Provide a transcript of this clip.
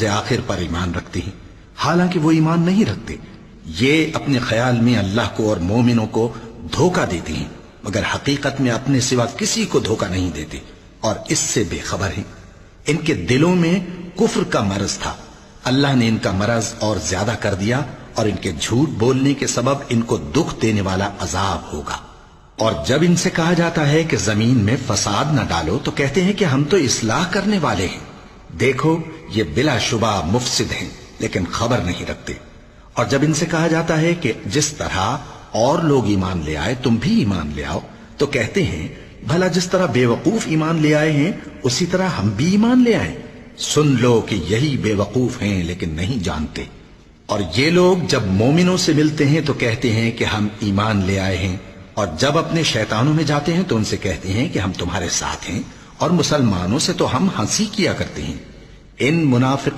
روز آخر پر ایمان رکھتے ہیں، حالانکہ وہ ایمان نہیں رکھتے۔ یہ اپنے خیال میں اللہ کو اور مومنوں کو دھوکہ دیتے ہیں، مگر حقیقت میں اپنے سوا کسی کو دھوکہ نہیں دیتے اور اس سے بے خبر ہیں۔ ان کے دلوں میں کفر کا مرض تھا، اللہ نے ان کا مرض اور زیادہ کر دیا، اور ان کے جھوٹ بولنے کے سبب ان کو دکھ دینے والا عذاب ہوگا۔ اور جب ان سے کہا جاتا ہے کہ زمین میں فساد نہ ڈالو تو کہتے ہیں کہ ہم تو اصلاح کرنے والے ہیں۔ دیکھو یہ بلا شبہ مفسد ہیں لیکن خبر نہیں رکھتے۔ اور جب ان سے کہا جاتا ہے کہ جس طرح اور لوگ ایمان لے آئے تم بھی ایمان لے آؤ تو کہتے ہیں بھلا جس طرح بے وقوف ایمان لے آئے ہیں اسی طرح ہم بھی ایمان لے آئیں۔ سن لو کہ یہی بے وقوف ہیں لیکن نہیں جانتے۔ اور یہ لوگ جب مومنوں سے ملتے ہیں تو کہتے ہیں کہ ہم ایمان لے آئے ہیں، اور جب اپنے شیطانوں میں جاتے ہیں تو ان سے کہتے ہیں کہ ہم تمہارے ساتھ ہیں، اور مسلمانوں سے تو ہم ہنسی کیا کرتے ہیں۔ ان منافق